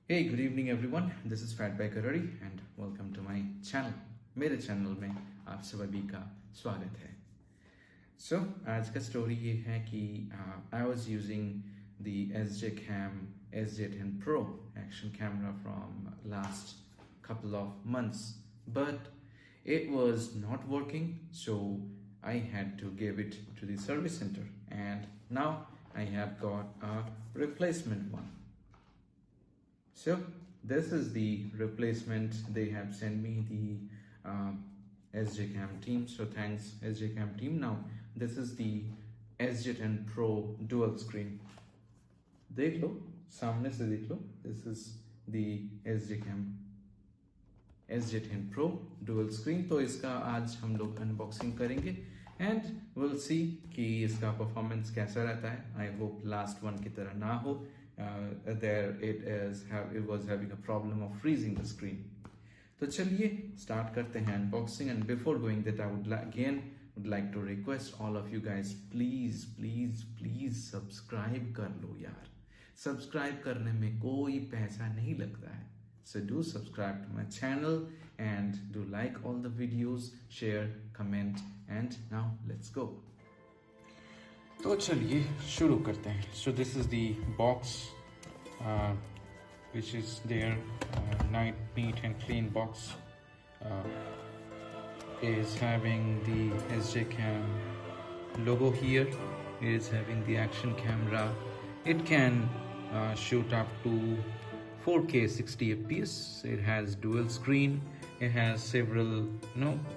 Hey, good evening everyone. This is Fatbhai Karari and welcome to my channel. मेरे channel में आप सभी का स्वागत है. So आज का स्टोरी ये है कि I was using the SJCAM SJ10 Pro action camera from last couple of months, but it was not working, so I had to give it to the service center, and now I have got a replacement one. So this is the replacement. They have sent me the SJCAM team. So thanks SJCAM team. Now this is the SJ10 Pro Dual screen. देख लो, सामने से देख लो. This is the SJCAM SJ10 Pro Dual screen. तो इसका आज हम लोग unboxing करेंगे and we'll see कि इसका performance कैसा रहता है. I hope last one की तरह ना हो. There it was having a problem of freezing the screen. तो चलिए start करते हैं unboxing, and before doing that I would like to request all of you guys, please subscribe कर लो यार. Subscribe करने में कोई पैसा नहीं लगता है. So do subscribe to my channel and do like all the videos, share, comment, and now let's go. तो चलिए शुरू करते हैं. So this is the box which is there, neat and clean box, is having the SJCAM logo here. It is having the action camera. It can shoot up to 4K 60 fps. It has dual screen. It has several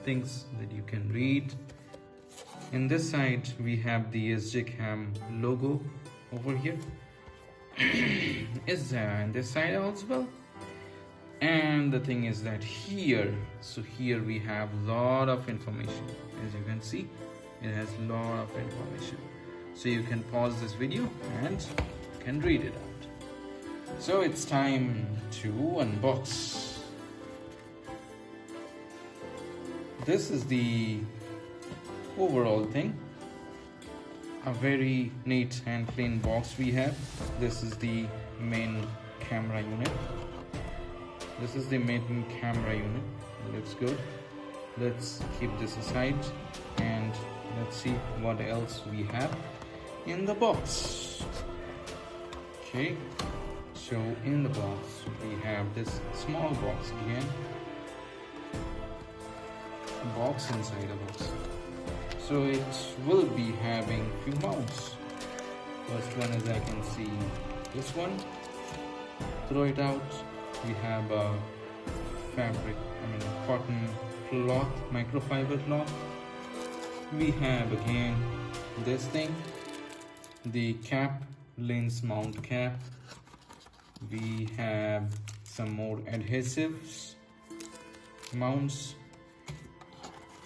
things that you can read. In this side we have the SJCAM logo over here. Is there in this side as well? And the thing is that here we have lot of information. As you can see, it has lot of information. So you can pause this video and can read it out. So it's time to unbox. This is the overall thing. A very neat and clean box we have. This is the main camera unit. Looks good. Let's keep this aside and let's see what else we have in the box. Okay, so in the box we have this small box again. A box inside a box. So it will be having few mounts. First one is, I can see this one. Throw it out. We have a cotton cloth, microfiber cloth. We have again this thing, the cap, lens mount cap. We have some more adhesives, mounts.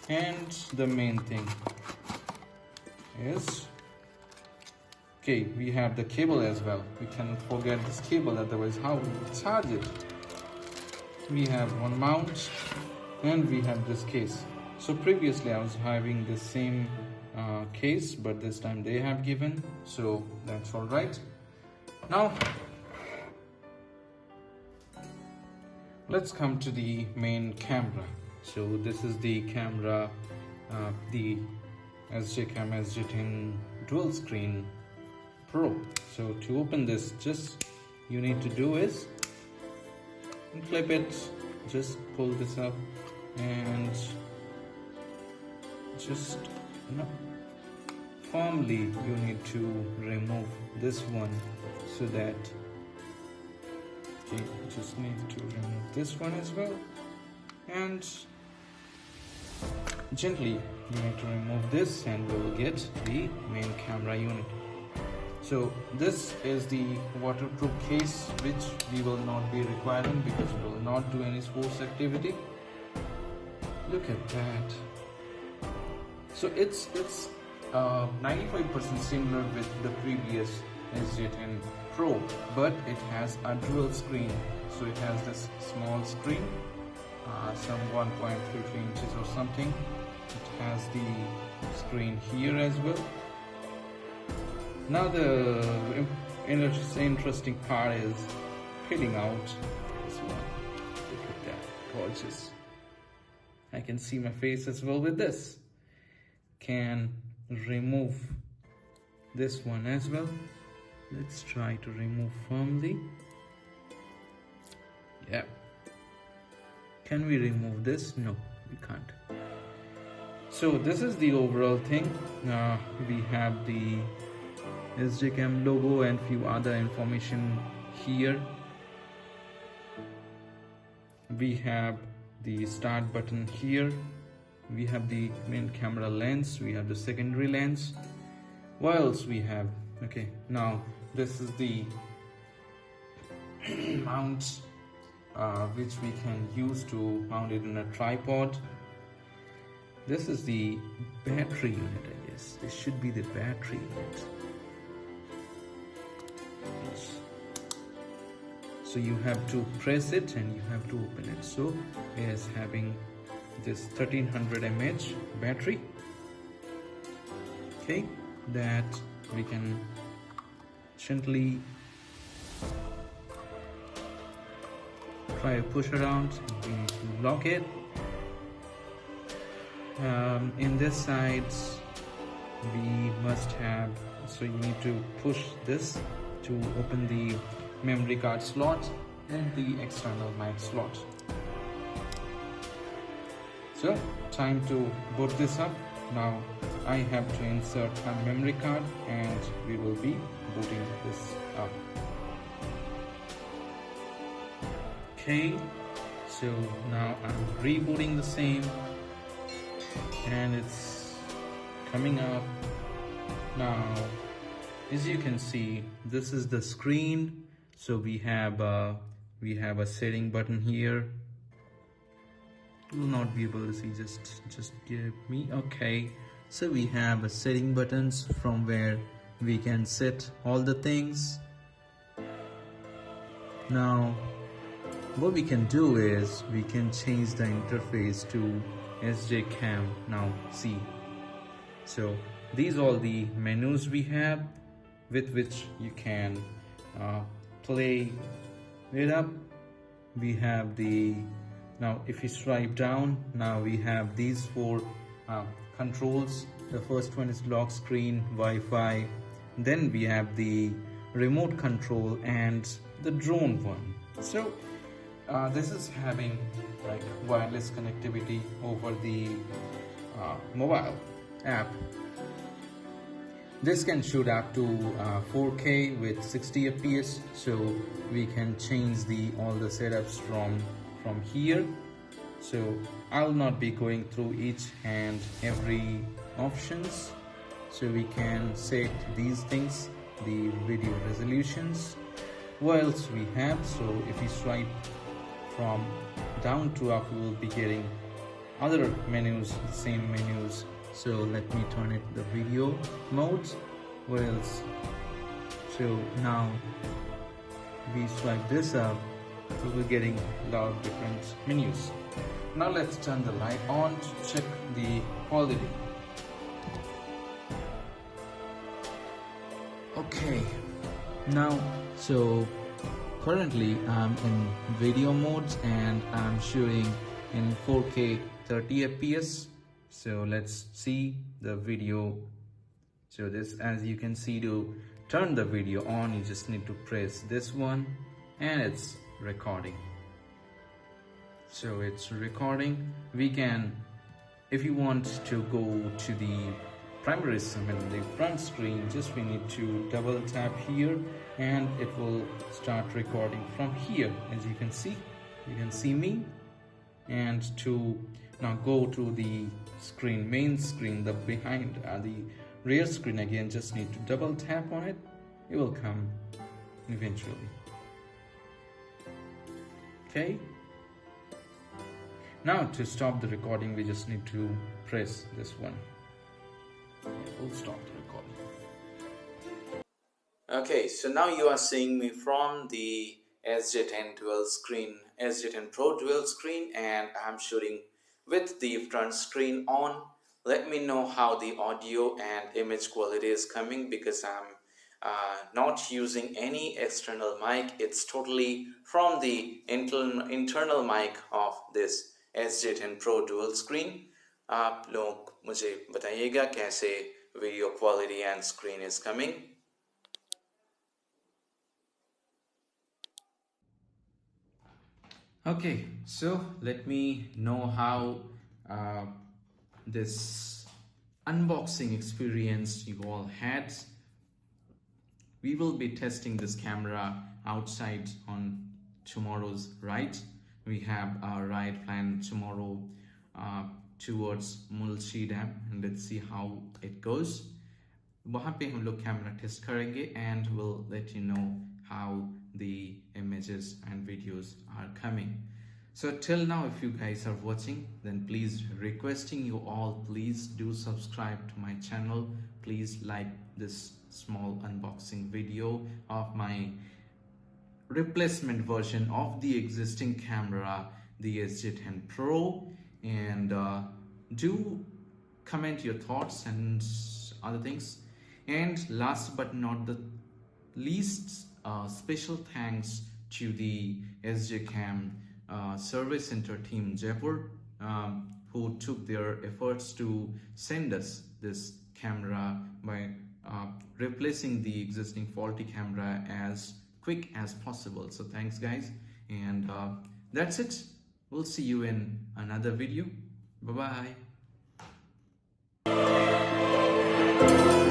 And the main thing is, okay, we have the cable as well. We cannot forget this cable, otherwise how we charge it. We have one mount and we have this case. So previously I was having the same case, but this time they have given, so that's all right. Now let's come to the main camera. So this is the camera, the SJCAM SJ10 Dual Screen Pro. So to open this, just you need to do is clip it, just pull this up and just firmly you need to remove this one, so that you just need to remove this one as well, and gently you need to remove this and we will get the main camera unit. So this is the waterproof case, which we will not be requiring because we will not do any sports activity. Look at that. So it's 95% similar with the previous SJ10 Pro, but it has a dual screen. So it has this small screen some 1.33 inches or something. It has the screen here as well. Now the interesting part is peeling out this one. Look at that, gorgeous. I can see my face as well with this. Can remove this one as well. Let's try to remove firmly. Yeah. Can we remove this? No, we can't. So this is the overall thing. We have the SJCAM logo and few other information here. We have the start button here. We have the main camera lens. We have the secondary lens. What else we have? Okay, now this is the mount which we can use to mount it in a tripod. This is the battery unit, I guess. This should be the battery unit. Yes. So you have to press it and you have to open it. So it is having this 1300 mAh battery. Okay, that we can gently try to push around. We need to lock it. In this side we must have, so you need to push this to open the memory card slot and the external mic slot. So time to boot this up. Now I have to insert a memory card and we will be booting this up. Okay, so now I'm rebooting the same and it's coming up. Now as you can see, this is the screen. So we have a setting button here. You will not be able to see, just give me. Okay, so we have a setting buttons from where we can set all the things. Now what we can do is we can change the interface to SJCAM. Now see, so these are all the menus we have with which you can play it up. We have the, now if you swipe down, now we have these four controls. The first one is lock screen, Wi-Fi, then we have the remote control and the drone one. So this is having like wireless connectivity over the mobile app. This can shoot up to 4K with 60 FPS, so we can change all the setups from here. So I'll not be going through each and every options. So we can set these things, the video resolutions. What else we have? So if you swipe from down to up, we will be getting other menus, the same menus. So let me turn it the video mode. What else? So now we swipe this up, we will be getting a lot of different menus. Now let's turn the light on to check the quality. Okay, now so currently I'm in video modes and I'm shooting in 4K 30 FPS. So let's see the video. So this, as you can see, to turn the video on, you just need to press this one and it's recording. So it's recording. We can, if you want to go to the primary summon, the front screen, just we need to double tap here and it will start recording from here. As you can see me. And to now go to the screen, main screen, the behind the rear screen, again just need to double tap on it. It will come eventually. Okay, now to stop the recording we just need to press this one. It will stop the recording. Okay, so now you are seeing me from the SJ10 Dual screen SJ10 Pro Dual screen, and I'm shooting with the front screen on. Let me know how the audio and image quality is coming, because I'm not using any external mic. It's totally from the internal mic of this SJ10 Pro Dual screen. आप लोग मुझे बताइएगा कैसे video quality and screen is coming. Okay, so let me know how this unboxing experience you all had. We will be testing this camera outside on tomorrow's ride. We have our ride planned tomorrow towards Mulchi Dam, and let's see how it goes. वहाँ पे हम लोग camera test करेंगे and we'll let you know how the images and videos are coming. So till now, if you guys are watching, then please requesting you all, please do subscribe to my channel. Please like this small unboxing video of my replacement version of the existing camera, the SJ10 Pro, and do comment your thoughts and other things. And last but not the least, special thanks to the SJCAM Service Center team Jaipur, who took their efforts to send us this camera by replacing the existing faulty camera as quick as possible. So thanks guys, and that's it. We'll see you in another video. Bye bye.